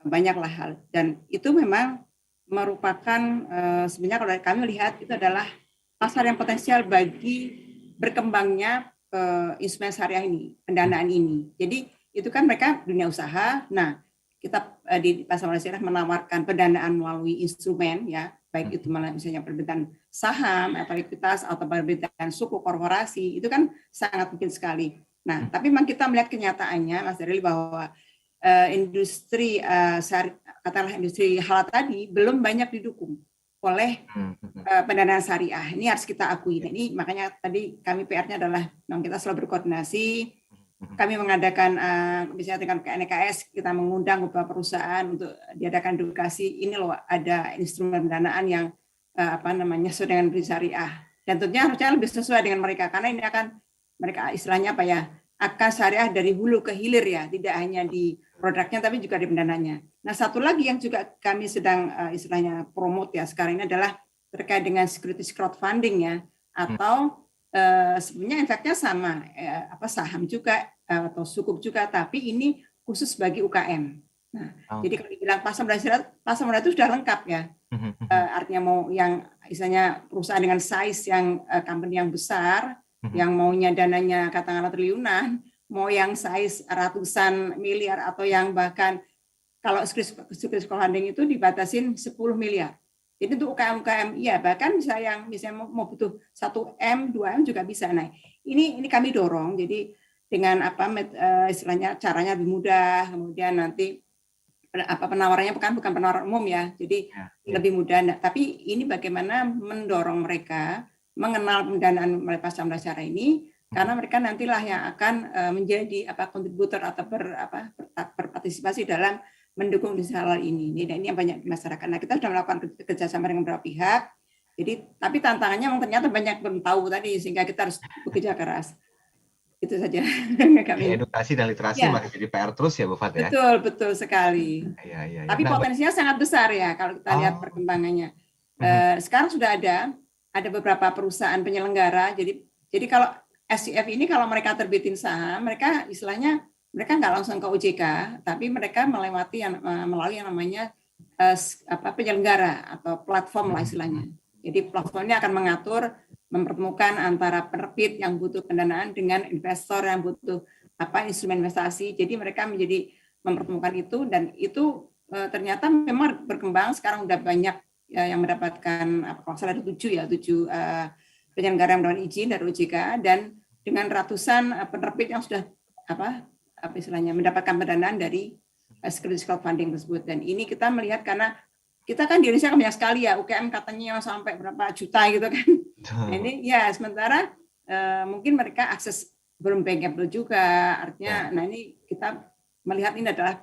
banyaklah hal. Dan itu memang merupakan sebenarnya kalau kami lihat itu adalah pasar yang potensial bagi berkembangnya instrumen syariah ini, pendanaan ini. Jadi itu kan mereka dunia usaha. Nah, kita di pasar modal syariah menawarkan pendanaan melalui instrumen ya, baik itu misalnya perbedanan saham, atau ekuitas, atau perbedanan suku korporasi, itu kan sangat mungkin sekali. Nah, tapi memang kita melihat kenyataannya, Mas Daryl, bahwa industri katakanlah industri halal tadi belum banyak didukung oleh pendanaan syariah. Ini harus kita akui. Nah, ini makanya tadi kami PR-nya adalah memang kita selalu berkoordinasi. Kami mengadakan misalnya dengan KNKS, kita mengundang beberapa perusahaan untuk diadakan edukasi. Ini loh ada instrumen pendanaan yang sesuai dengan syariah. Dan tentunya harusnya lebih sesuai dengan mereka karena ini akan mereka istilahnya akan syariah dari hulu ke hilir ya, tidak hanya di produknya tapi juga di pendananya. Nah, satu lagi yang juga kami sedang istilahnya promote ya sekarang ini adalah terkait dengan securities crowdfunding ya, atau sebenarnya efeknya sama saham juga atau sukuk juga, tapi ini khusus bagi UKM. Nah, jadi kalau dibilang pasar modal itu sudah lengkap ya. Artinya mau yang istilahnya perusahaan dengan size yang company yang besar, yang maunya dananya katakanlah triliunan, mau yang size ratusan miliar atau yang bahkan kalau securities crowdfunding itu dibatasin 10 miliar. Jadi untuk UKM iya, bahkan misalnya mau butuh 1M, 2M juga bisa. Nah, ini kami dorong. Jadi dengan istilahnya caranya lebih mudah, kemudian nanti penawarannya bukan penawaran umum ya. Jadi lebih mudah. Nah, tapi ini bagaimana mendorong mereka mengenal pendanaan melalui pasar modal syariah ini karena mereka nantilah yang akan menjadi kontributor atau berpartisipasi dalam mendukung industri halal ini. Ini yang banyak di masyarakat. Nah, kita sudah melakukan kerjasama dengan beberapa pihak. Jadi, tapi tantangannya memang ternyata banyak belum tahu tadi, sehingga kita harus bekerja keras. Itu saja. Edukasi dan literasi masih jadi PR terus ya, Bu Fat ya. Betul sekali. Ya. Tapi potensinya sangat besar ya kalau kita lihat perkembangannya. Sekarang sudah ada beberapa perusahaan penyelenggara. Jadi kalau SCF ini kalau mereka terbitin saham, mereka istilahnya mereka nggak langsung ke OJK, tapi mereka melalui yang namanya penyelenggara atau platform lah istilahnya. Jadi platformnya akan mengatur, mempertemukan antara penerbit yang butuh pendanaan dengan investor yang butuh instrumen investasi. Jadi mereka mempertemukan itu, dan itu ternyata memang berkembang. Sekarang udah banyak yang mendapatkan kalau salah ada 7 penyelenggara yang mendapatkan izin dari OJK, dan dengan ratusan penerbit yang sudah mendapatkan pendanaan dari securities crowdfunding tersebut. Dan ini kita melihat karena kita kan di Indonesia kan banyak sekali ya UKM katanya sampai berapa juta gitu kan. Ini ya sementara mungkin mereka akses belum bankable juga, artinya nah ini kita melihat ini adalah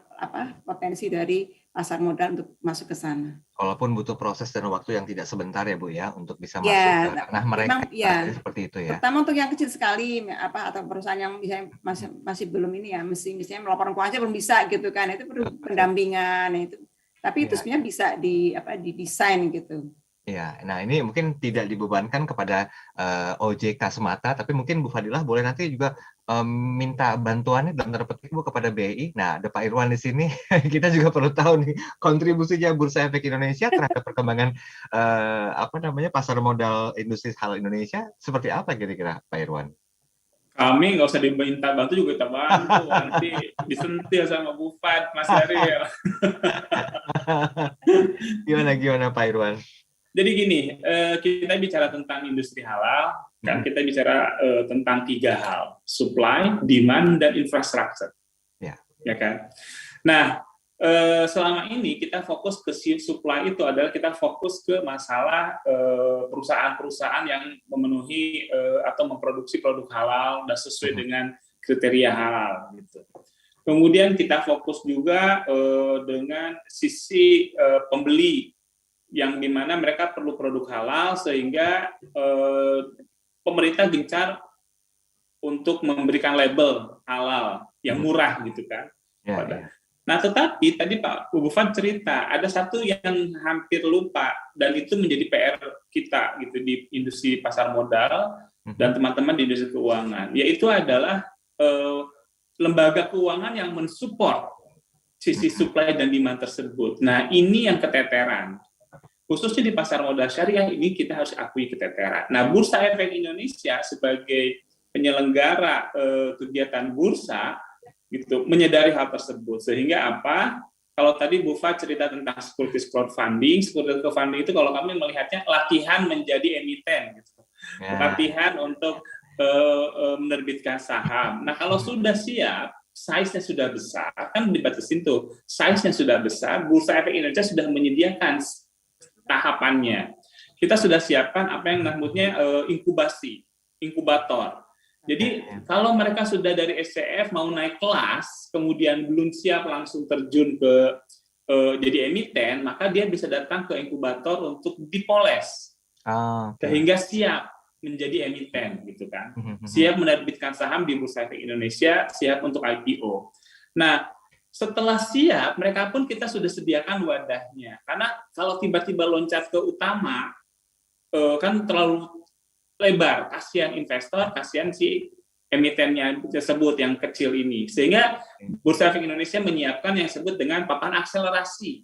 potensi dari pasar modal untuk masuk ke sana. Walaupun butuh proses dan waktu yang tidak sebentar ya Bu ya untuk bisa masuk ke ranah mereka seperti itu ya. Pertama untuk yang kecil sekali atau perusahaan yang masih belum ini ya, misalnya melaporkan keuangan belum bisa gitu kan, itu perlu pendampingan itu. Tapi itu sebenarnya bisa didesain gitu. Ya, nah ini mungkin tidak dibebankan kepada OJK semata, tapi mungkin Bu Fadilah boleh nanti juga minta bantuannya dalam tanda petik Bu kepada BI. Nah, ada Pak Irwan di sini. Kita juga perlu tahu nih kontribusinya Bursa Efek Indonesia terhadap perkembangan pasar modal industri halal Indonesia seperti apa kira-kira Pak Irwan? Kami nggak usah diminta bantu juga kita bantu, nanti disentil sama Bu Fat, Mas Ariel. Gimana Pak Irwan? Jadi gini, kita bicara tentang industri halal, kan kita bicara tentang 3 hal, supply, demand, dan infrastruktur. Ya kan? Nah, selama ini kita fokus ke supply itu adalah kita fokus ke masalah perusahaan-perusahaan yang memenuhi atau memproduksi produk halal dan sesuai dengan kriteria halal. Gitu. Kemudian kita fokus juga dengan sisi pembeli, yang dimana mereka perlu produk halal sehingga pemerintah gencar untuk memberikan label halal yang murah gitu kan. Nah tetapi tadi Pak Bufan cerita ada satu yang hampir lupa dan itu menjadi PR kita gitu di industri pasar modal dan teman-teman di industri keuangan, yaitu adalah lembaga keuangan yang mensupport sisi supply dan demand tersebut. Nah ini yang keteteran. Khususnya di pasar modal syariah ini kita harus akui keteteran. Nah, Bursa Efek Indonesia sebagai penyelenggara kegiatan bursa gitu menyadari hal tersebut. Sehingga apa? Kalau tadi Bu Fat cerita tentang securities crowdfunding itu kalau kami melihatnya latihan menjadi emiten gitu. Latihan untuk menerbitkan saham. Nah, kalau sudah siap, size-nya sudah besar, kan dibatasin tuh. Size-nya sudah besar, Bursa Efek Indonesia sudah menyediakan tahapannya. Kita sudah siapkan apa yang namanya inkubator. Jadi kalau mereka sudah dari SCF mau naik kelas, kemudian belum siap langsung terjun ke jadi emiten, maka dia bisa datang ke inkubator untuk dipoles, sehingga siap menjadi emiten, gitu kan? Siap menerbitkan saham di Bursa Efek Indonesia, siap untuk IPO. Nah, setelah siap, mereka pun kita sudah sediakan wadahnya. Karena kalau tiba-tiba loncat ke utama, kan terlalu lebar. Kasihan investor, kasihan si emitennya tersebut yang kecil ini. Sehingga Bursa Efek Indonesia menyiapkan yang disebut dengan papan akselerasi.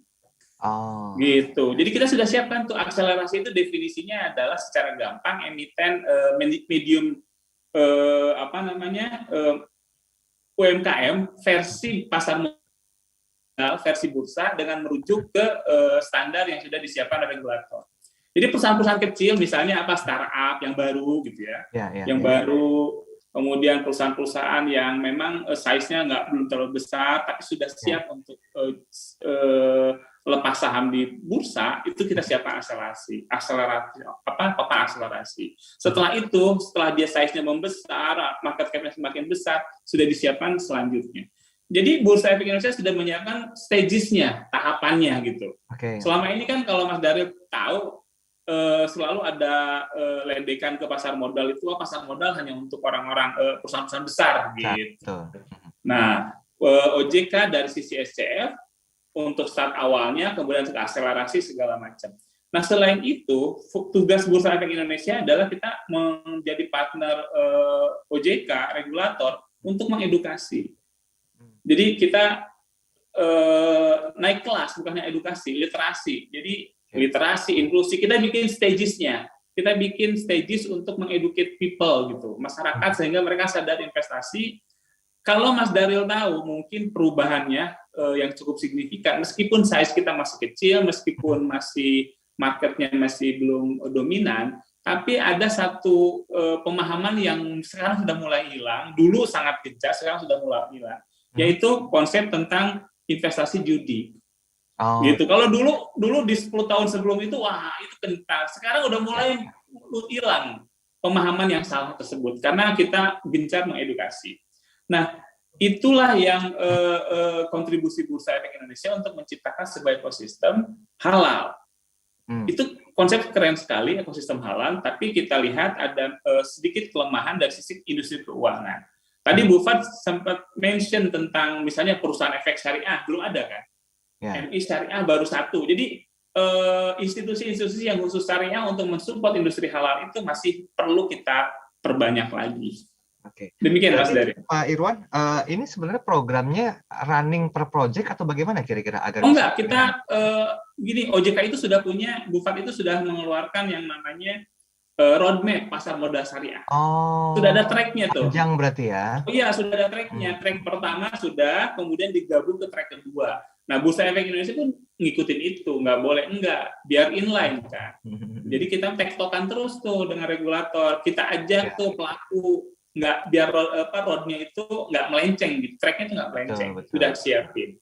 Gitu. Jadi kita sudah siapkan tuh akselerasi, itu definisinya adalah secara gampang emiten medium UMKM versi pasar modal, versi bursa dengan merujuk ke standar yang sudah disiapkan oleh regulator. Jadi perusahaan-perusahaan kecil misalnya startup yang baru gitu ya, baru, kemudian perusahaan-perusahaan yang memang size-nya belum terlalu besar tapi sudah siap untuk lepas saham di bursa, itu kita siapkan akselerasi. Setelah itu, setelah dia size-nya membesar, market cap-nya semakin besar, sudah disiapkan selanjutnya. Jadi Bursa Efek Indonesia sudah menyiapkan stages-nya, tahapannya gitu. Selama ini kan kalau Mas Daryl tahu, selalu ada ledekan ke pasar modal itu, pasar modal hanya untuk orang-orang perusahaan-perusahaan besar gitu. Nah, OJK dari sisi SCF untuk start awalnya, kemudian untuk akselerasi segala macam. Nah, selain itu, tugas Bursa Efek Indonesia adalah kita menjadi partner OJK, regulator, untuk mengedukasi. Jadi kita naik kelas, bukannya edukasi, literasi. Jadi literasi, inklusi, kita bikin stages-nya. Kita bikin stages untuk mengeducate people gitu, masyarakat, sehingga mereka sadar investasi. Kalau Mas Daryl tahu, mungkin perubahannya yang cukup signifikan, meskipun size kita masih kecil, meskipun masih marketnya masih belum dominan, tapi ada satu pemahaman yang sekarang sudah mulai hilang, dulu sangat gencar, sekarang sudah mulai hilang, yaitu konsep tentang investasi judi. Gitu. Kalau dulu di 10 tahun sebelum itu, wah itu kental. Sekarang udah mulai hilang pemahaman yang salah tersebut, karena kita gencar mengedukasi. Nah, itulah yang kontribusi Bursa Efek Indonesia untuk menciptakan sebuah ekosistem halal. Itu konsep keren sekali, ekosistem halal, tapi kita lihat ada sedikit kelemahan dari sisi industri keuangan. Tadi Bu Fat sempat mention tentang misalnya perusahaan efek syariah, belum ada kan? MI syariah baru satu. Jadi institusi-institusi yang khusus syariah untuk mensupport industri halal itu masih perlu kita perbanyak lagi. Demikian Mas Dari. Pak Irwan, ini sebenarnya programnya running per project atau bagaimana kira-kira agar? Enggak, kita gini, OJK itu sudah punya, Bu Fat itu sudah mengeluarkan yang namanya roadmap pasar modal syariah. Sudah ada track-nya tuh. Panjang berarti ya? Oh iya, sudah ada track-nya. Track pertama sudah, kemudian digabung ke track kedua. Nah, Bursa Efek Indonesia pun ngikutin itu, nggak boleh enggak, biar inline kan. Jadi kita tektokan terus tuh dengan regulator, kita ajak tuh pelaku, nggak biar roadnya itu nggak melenceng, gitu. Tracknya itu nggak melenceng, sudah siapin.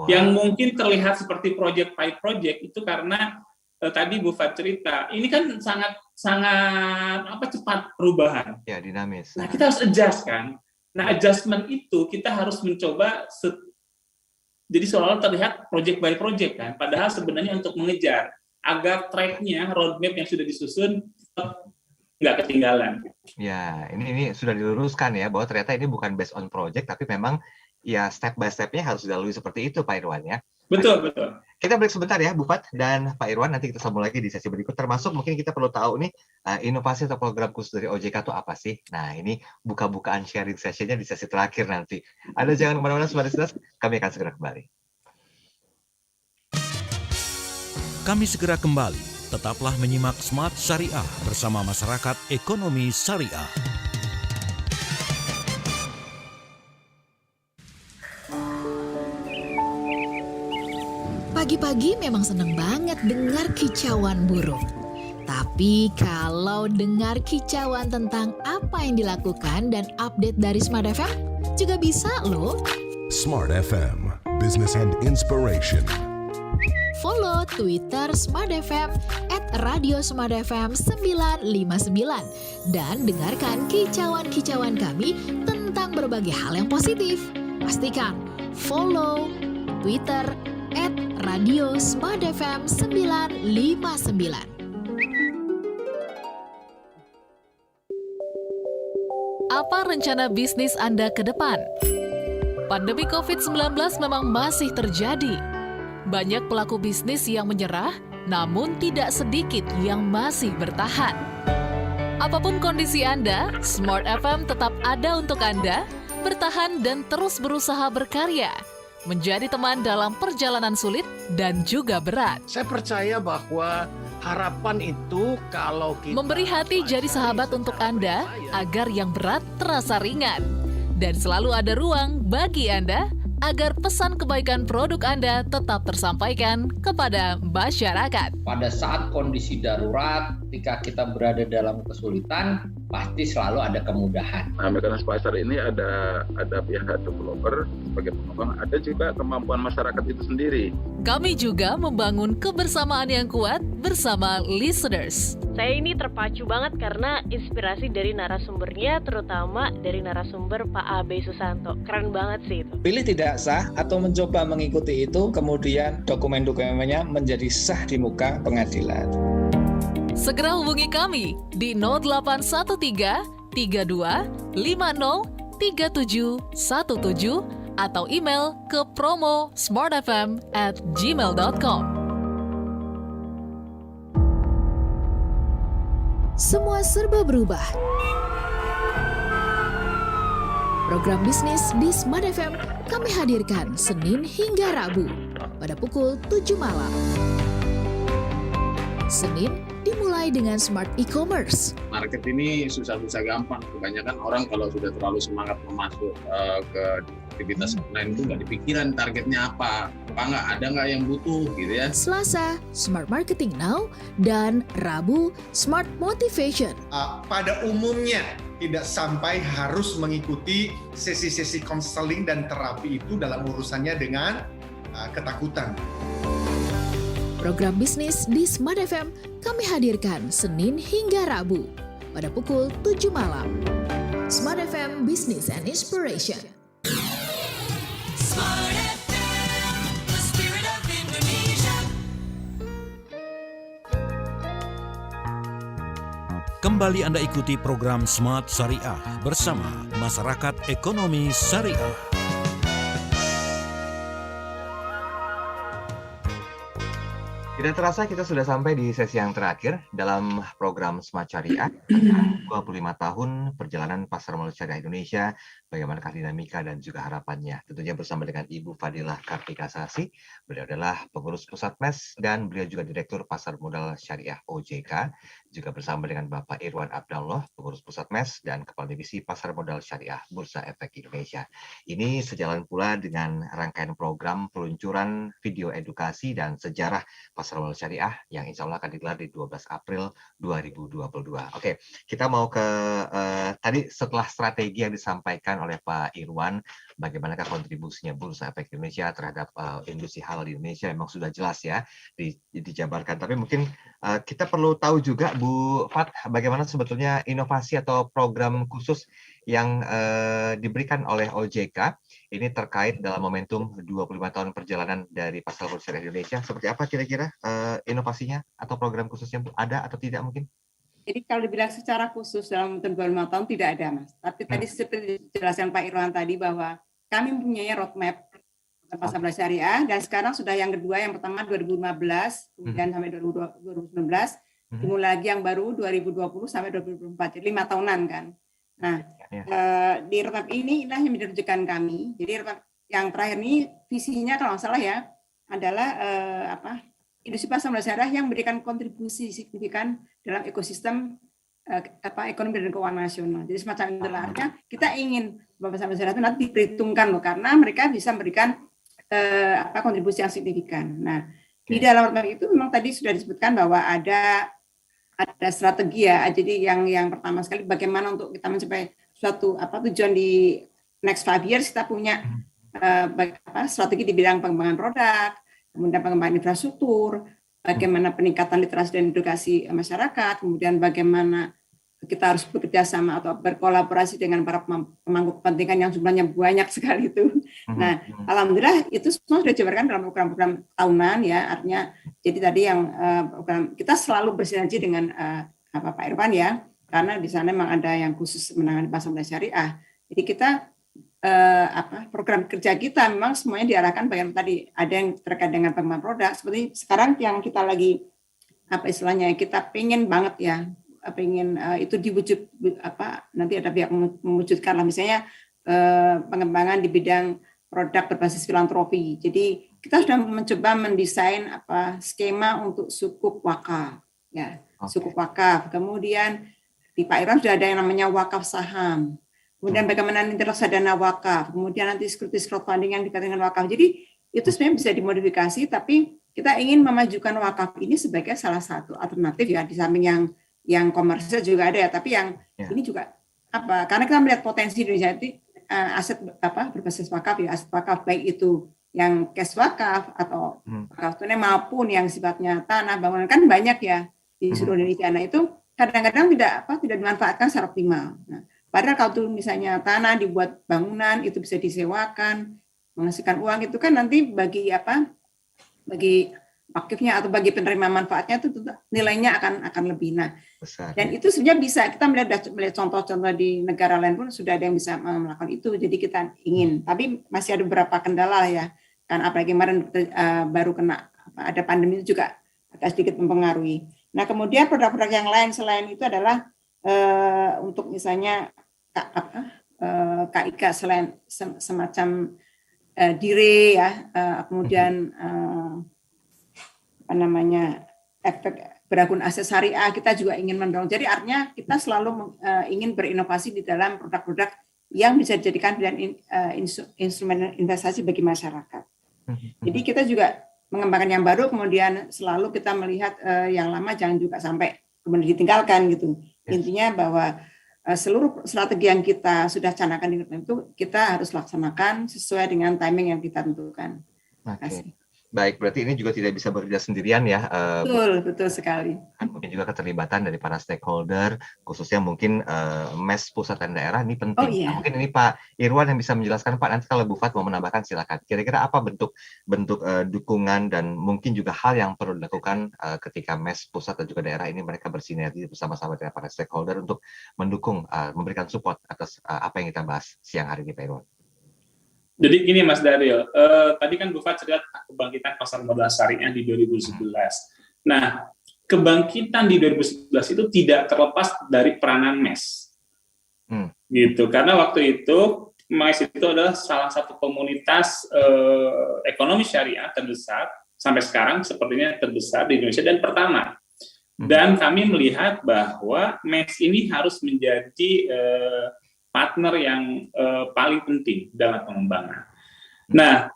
Yang mungkin terlihat seperti project by project itu karena tadi Bu Fat cerita, ini kan sangat cepat perubahan. Ya, dinamis. Nah, kita harus adjust kan. Nah, adjustment itu kita harus mencoba jadi seolah-olah terlihat project by project kan, padahal sebenarnya untuk mengejar agar track-nya, roadmap yang sudah disusun nggak ketinggalan. Ya, ini sudah diluruskan ya, bahwa ternyata ini bukan based on project, tapi memang ya step by step-nya harus dilalui seperti itu Pak Irwan ya. Betul, betul. Kita break sebentar ya Bu Fat dan Pak Irwan, nanti kita sambung lagi di sesi berikut, termasuk mungkin kita perlu tahu nih inovasi atau program khusus dari OJK itu apa sih? Nah, ini buka-bukaan sharing session-nya di sesi terakhir nanti. Anda jangan kemana-mana, Sobat Listeners, kami akan segera kembali. Kami segera kembali. Tetaplah menyimak Smart Syariah bersama Masyarakat Ekonomi Syariah. Pagi-pagi memang seneng banget dengar kicauan burung. Tapi kalau dengar kicauan tentang apa yang dilakukan dan update dari Smart FM, juga bisa loh. Smart FM, Business and Inspiration. Follow Twitter Smart FM @radiosmartfm959 dan dengarkan kicauan-kicauan kami tentang berbagai hal yang positif. Pastikan follow Twitter @radiosmartfm959. Apa rencana bisnis Anda ke depan? Pandemi COVID-19 memang masih terjadi. Banyak pelaku bisnis yang menyerah, namun tidak sedikit yang masih bertahan. Apapun kondisi Anda, Smart FM tetap ada untuk Anda, bertahan dan terus berusaha berkarya, menjadi teman dalam perjalanan sulit dan juga berat. Saya percaya bahwa harapan itu kalau kita memberi hati jadi sahabat untuk Anda agar yang berat terasa ringan. Dan selalu ada ruang bagi Anda agar pesan kebaikan produk Anda tetap tersampaikan kepada masyarakat. Pada saat kondisi darurat, ketika kita berada dalam kesulitan, pasti selalu ada kemudahan. Nah, mekanisme pasar ini ada pihak developer sebagai pengembang, ada juga kemampuan masyarakat itu sendiri. Kami juga membangun kebersamaan yang kuat bersama listeners. Saya ini terpacu banget karena inspirasi dari narasumbernya, terutama dari narasumber Pak Abe Susanto. Keren banget sih itu. Pilih tidak sah atau mencoba mengikuti itu, kemudian dokumen-dokumennya menjadi sah di muka pengadilan. Segera hubungi kami di 0813 32 50 3717 atau email ke promo@smartfm@gmail.com. Semua serba berubah. Program bisnis di Smart FM kami hadirkan Senin hingga Rabu pada pukul 7 malam. Senin dimulai dengan Smart E-Commerce. Market ini susah-susah gampang. Kebanyakan orang kalau sudah terlalu semangat memasuk ke aktivitas online itu nggak dipikiran targetnya apa ada nggak yang butuh gitu ya. Selasa, Smart Marketing Now, dan Rabu, Smart Motivation. Pada umumnya tidak sampai harus mengikuti sesi-sesi konseling dan terapi itu dalam urusannya dengan ketakutan. Program bisnis di Smart FM kami hadirkan Senin hingga Rabu pada pukul 7 malam. Smart FM Business and Inspiration. Smart FM, the spirit of Indonesia. Kembali Anda ikuti program Smart Syariah bersama Masyarakat Ekonomi Syariah. Tidak terasa kita sudah sampai di sesi yang terakhir dalam program Smart Syariah 25 tahun perjalanan pasar modal syariah Indonesia, bagaimanakah dinamika dan juga harapannya. Tentunya bersama dengan Ibu Fadilah Kartika Sasi, beliau adalah pengurus pusat MES dan beliau juga Direktur Pasar Modal Syariah OJK, juga bersama dengan Bapak Irwan Abdallah, pengurus pusat MES dan Kepala Divisi Pasar Modal Syariah Bursa Efek Indonesia. Ini sejalan pula dengan rangkaian program peluncuran video edukasi dan sejarah pasar modal syariah yang insya Allah akan digelar di 12 April 2022. Oke, kita mau ke tadi setelah strategi yang disampaikan oleh Pak Irwan, bagaimanakah kontribusinya Bursa Efek Indonesia terhadap industri halal di Indonesia, memang sudah jelas ya dijabarkan. Tapi mungkin kita perlu tahu juga Bu Fat, bagaimana sebetulnya inovasi atau program khusus yang diberikan oleh OJK ini terkait dalam momentum 25 tahun perjalanan dari pasar modal syariah Indonesia. Seperti apa kira-kira inovasinya atau program khususnya, Bu? Ada atau tidak mungkin? Jadi kalau dibilang secara khusus dalam momentum 25 tahun tidak ada, Mas. Tapi tadi seperti dijelaskan Pak Irwan tadi bahwa kami mempunyai roadmap pasar modal syariah, dan sekarang sudah yang kedua, yang pertama 2015, kemudian sampai 2019, dimulai lagi yang baru 2020 sampai 2024, jadi 5 tahunan kan. Nah, di roadmap ini inilah yang menjadi rujukan kami. Jadi roadmap yang terakhir ini visinya kalau nggak salah ya adalah industri pasar modal syariah yang memberikan kontribusi signifikan dalam ekosistem ekonomi dan keuangan nasional. Jadi semacam itulah, artinya kita ingin bahwa pasar modal syariah itu nanti diperhitungkan loh, karena mereka bisa memberikan kontribusi yang signifikan. Nah, di dalam roadmap itu memang tadi sudah disebutkan bahwa ada strategi ya. Jadi yang pertama sekali bagaimana untuk kita mencapai suatu tujuan di next 5 years, kita punya strategi di bidang pengembangan produk, kemudian pengembangan infrastruktur, bagaimana peningkatan literasi dan edukasi masyarakat, kemudian bagaimana kita harus bekerja sama atau berkolaborasi dengan para pemangku kepentingan yang jumlahnya banyak sekali itu. Nah, alhamdulillah itu semua sudah dijabarkan dalam program-program tahunan ya. Artinya jadi tadi yang program kita selalu bersinergi dengan Pak Irwan ya, karena di sana memang ada yang khusus menangani pasar modal syariah. Jadi kita program kerja kita memang semuanya diarahkan bagian tadi, ada yang terkait dengan pengembangan produk seperti sekarang yang kita lagi kita pengen banget ya, pengen itu diwujud nanti ada pihak mewujudkan lah, misalnya pengembangan di bidang produk berbasis filantropi. Jadi kita sudah mencoba mendesain skema untuk sukuk wakaf ya, sukuk wakaf. Kemudian di Pak Irwan sudah ada yang namanya wakaf saham. Kemudian bagaimana nanti reksadana wakaf, kemudian nanti securities crowdfunding yang dikatakan dengan wakaf. Jadi itu sebenarnya bisa dimodifikasi, tapi kita ingin memajukan wakaf ini sebagai salah satu alternatif ya, di samping yang yang komersial juga ada ya, tapi yang ini juga apa? Karena kita melihat potensi Indonesia itu aset berbasis wakaf ya, aset wakaf baik itu yang cash wakaf atau wakaf tunai maupun yang sifatnya tanah bangunan kan banyak ya di seluruh Indonesia. Nah itu kadang-kadang tidak dimanfaatkan secara optimal. Nah, padahal kalau tuh misalnya tanah dibuat bangunan itu bisa disewakan, menghasilkan uang itu kan nanti bagi wakifnya atau bagi penerima manfaatnya itu nilainya akan lebih. Nah, dan itu sebenarnya bisa kita melihat contoh-contoh di negara lain pun sudah ada yang bisa melakukan itu. Jadi kita ingin, tapi masih ada beberapa kendala ya. Kan apalagi kemarin baru kena ada pandemi itu juga agak sedikit mempengaruhi. Nah, kemudian produk-produk yang lain selain itu adalah untuk misalnya KIK selain semacam dire ya, kemudian efek berakun aset syariah kita juga ingin mendorong. Jadi artinya kita selalu ingin berinovasi di dalam produk-produk yang bisa dijadikan pilihan instrumen investasi bagi masyarakat. Jadi kita juga mengembangkan yang baru, kemudian selalu kita melihat yang lama jangan juga sampai kemudian ditinggalkan gitu. Intinya bahwa seluruh strategi yang kita sudah canangkan itu kita harus laksanakan sesuai dengan timing yang kita tentukan. Terima kasih. Baik, berarti ini juga tidak bisa bekerja sendirian ya. Betul sekali. Mungkin juga keterlibatan dari para stakeholder, khususnya mungkin MES pusat dan daerah ini penting. Oh, iya. Nah, mungkin ini Pak Irwan yang bisa menjelaskan, Pak. Nanti kalau Bu Fat mau menambahkan silakan. Kira-kira apa bentuk dukungan dan mungkin juga hal yang perlu dilakukan ketika MES pusat dan juga daerah ini mereka bersinergi bersama-sama dengan para stakeholder untuk mendukung, memberikan support atas apa yang kita bahas siang hari ini, Pak Irwan. Jadi gini Mas Daryl, tadi kan Bu Fat cerita kebangkitan pasar modal syariah di 2011. Nah, kebangkitan di 2011 itu tidak terlepas dari peranan MES. Gitu, karena waktu itu MES itu adalah salah satu komunitas ekonomi syariah terbesar, sampai sekarang sepertinya terbesar di Indonesia dan pertama. Dan kami melihat bahwa MES ini harus menjadi partner yang paling penting dalam pengembangan. Nah,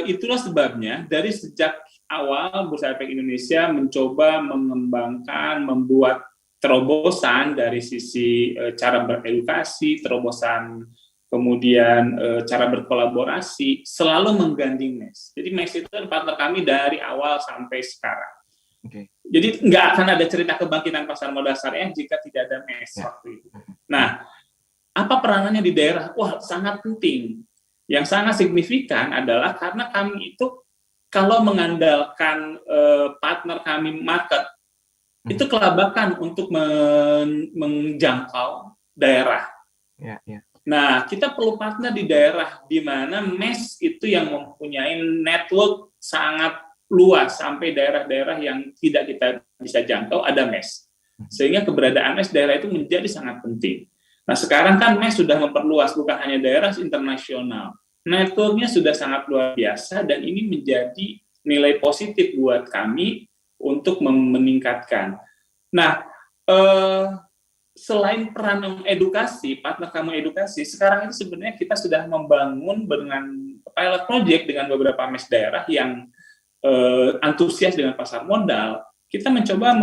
itulah sebabnya dari sejak awal Bursa Efek Indonesia mencoba mengembangkan, membuat terobosan dari sisi cara beredukasi, terobosan kemudian cara berkolaborasi, selalu menggandeng MES. Jadi MES itu partner kami dari awal sampai sekarang. Jadi nggak akan ada cerita kebangkitan pasar modal syariah jika tidak ada MES waktu itu. Nah, apa peranannya di daerah? Wah, sangat penting. Yang sangat signifikan adalah karena kami itu kalau mengandalkan partner kami market, itu kelabakan untuk menjangkau daerah. Nah, kita perlu partner di daerah di mana MES itu yang mempunyai network sangat luas sampai daerah-daerah yang tidak kita bisa jangkau ada MES. Sehingga keberadaan MES daerah itu menjadi sangat penting. Nah, sekarang kan MES sudah memperluas bukan hanya daerah, internasional. Network-nya sudah sangat luar biasa dan ini menjadi nilai positif buat kami untuk meningkatkan. Nah, selain peran edukasi, partner kami edukasi, sekarang ini sebenarnya kita sudah membangun dengan pilot project dengan beberapa MES daerah yang antusias dengan pasar modal. Kita mencoba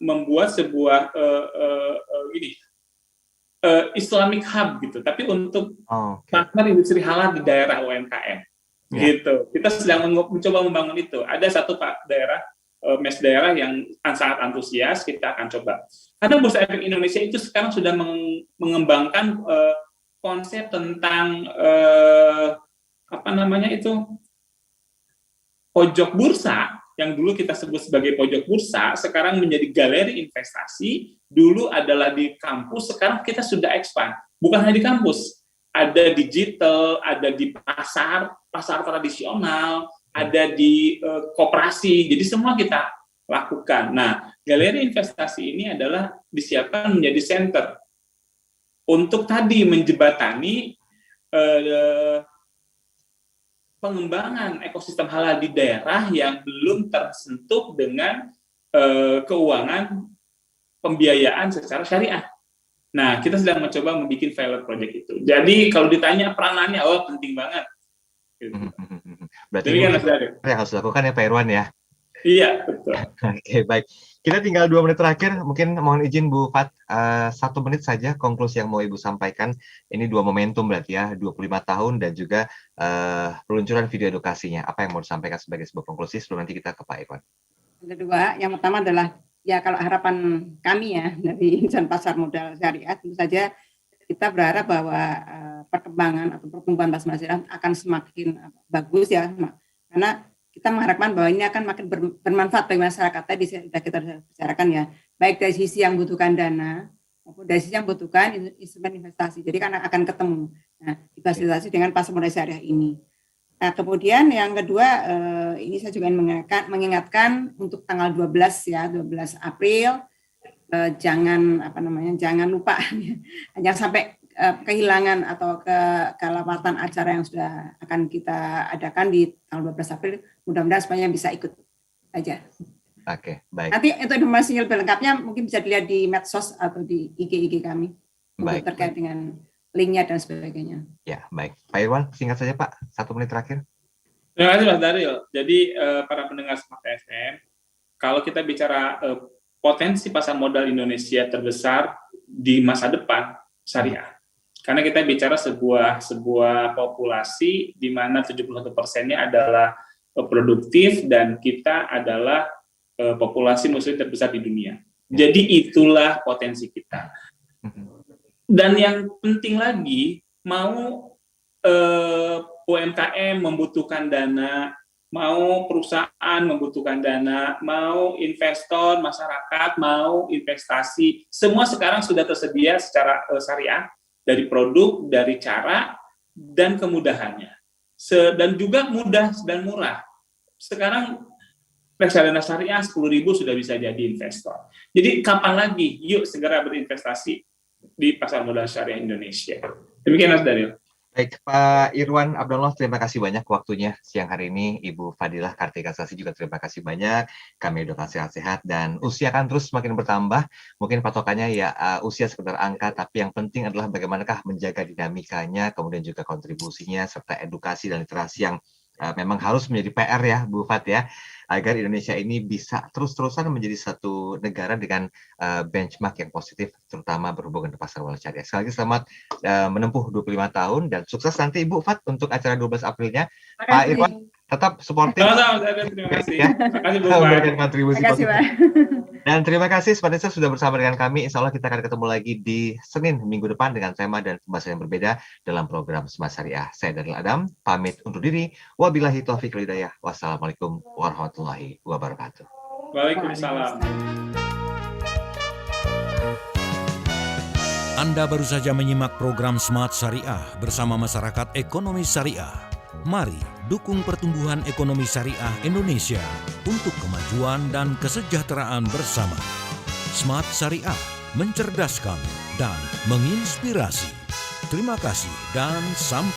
membuat sebuah Islamic Hub gitu, tapi untuk partner industri halal di daerah UMKM gitu. Kita sedang mencoba membangun itu. Ada satu daerah MES daerah yang sangat antusias, kita akan coba. Karena Bursa Efek Indonesia itu sekarang sudah mengembangkan konsep tentang pojok bursa yang dulu kita sebut sebagai pojok bursa, sekarang menjadi galeri investasi. Dulu adalah di kampus, sekarang kita sudah expand. Bukan hanya di kampus, ada digital, ada di pasar tradisional, ada di koperasi. Jadi semua kita lakukan. Nah, galeri investasi ini adalah disiapkan menjadi center untuk tadi menjembatani pengembangan ekosistem halal di daerah yang belum tersentuh dengan keuangan pembiayaan secara syariah. Nah, kita sedang mencoba membuat pilot project itu. Jadi kalau ditanya peranannya, penting banget. Berarti yang harus dilakukan ya Pak Irwan ya? Iya, betul. Oke, baik. Kita tinggal 2 menit terakhir, mungkin mohon izin Bu Fat, 1 menit saja konklusi yang mau Ibu sampaikan. Ini 2 momentum berarti ya, 25 tahun dan juga peluncuran video edukasinya. Apa yang mau disampaikan sebagai sebuah konklusi sebelum nanti kita ke Pak Irwan? Yang kedua, yang pertama adalah ya kalau harapan kami ya dari insan pasar modal syariah, tentu saja kita berharap bahwa perkembangan atau pertumbuhan pasar syariah akan semakin bagus ya, karena kita mengharapkan bahwa ini akan makin bermanfaat bagi masyarakat. Tadi sudah kita bicarakan ya, baik dari sisi yang membutuhkan dana maupun dari sisi yang membutuhkan instrumen investasi. Jadi kan akan ketemu. Nah, difasilitasi dengan pasar modal syariah ini. Nah, kemudian yang kedua, ini saya juga mengingatkan untuk tanggal 12 ya, 12 April, jangan lupa, jangan sampai kehilangan atau kelewatan acara yang sudah akan kita adakan di tanggal 12 April. Mudah-mudahan semuanya bisa ikut aja. Oke, baik. Nanti untuk informasi lebih lengkapnya mungkin bisa dilihat di medsos atau di IG kami Baik. terkait dengan linknya dan sebagainya. Ya, baik. Pak Irwan, singkat saja Pak, 1 menit terakhir. Terima kasih Mas Daryl. Jadi para pendengar Smart FM, kalau kita bicara potensi pasar modal Indonesia terbesar di masa depan syariah. Karena kita bicara sebuah populasi di mana 71%-nya adalah produktif dan kita adalah populasi muslim terbesar di dunia. Jadi itulah potensi kita. Dan yang penting lagi, mau UMKM membutuhkan dana, mau perusahaan membutuhkan dana, mau investor, masyarakat, mau investasi, semua sekarang sudah tersedia secara syariah, dari produk, dari cara, dan kemudahannya. Dan juga mudah dan murah. Sekarang reksadana syariah 10.000 sudah bisa jadi investor. Jadi kapan lagi? Yuk segera berinvestasi di pasar modal syariah Indonesia. Demikian Mas Daryl. Baik, Pak Irwan Abdullah, terima kasih banyak waktunya siang hari ini. Ibu Fadilah Kartika Sasi juga terima kasih banyak. Kami doakan sehat-sehat dan usia akan terus semakin bertambah. Mungkin patokannya ya usia sekedar angka, tapi yang penting adalah bagaimanakah menjaga dinamikanya, kemudian juga kontribusinya, serta edukasi dan literasi yang memang harus menjadi PR ya, Bu Fat ya, agar Indonesia ini bisa terus-terusan menjadi satu negara dengan benchmark yang positif, terutama berhubungan dengan pasar modal syariah. Sekali lagi selamat menempuh 25 tahun dan sukses nanti Ibu Fat untuk acara 12 Aprilnya. Pak Irwan tetap suportif. Terima kasih. Terima kasih Bu Fat. Memberikan kontribusi Terima kasih, positif. Pak. Dan terima kasih Smart sudah bersama dengan kami. Insya Allah kita akan ketemu lagi di Senin minggu depan dengan tema dan pembahasan yang berbeda dalam program Smart Syariah. Saya Daryl Adam, pamit undur diri. Wabillahi taufiq wal hidayah. Wassalamualaikum warahmatullahi wabarakatuh. Waalaikumsalam. Anda baru saja menyimak program Smart Syariah bersama Masyarakat Ekonomi Syariah. Mari dukung pertumbuhan ekonomi syariah Indonesia untuk kemajuan dan kesejahteraan bersama. Smart Syariah, mencerdaskan dan menginspirasi. Terima kasih dan sampai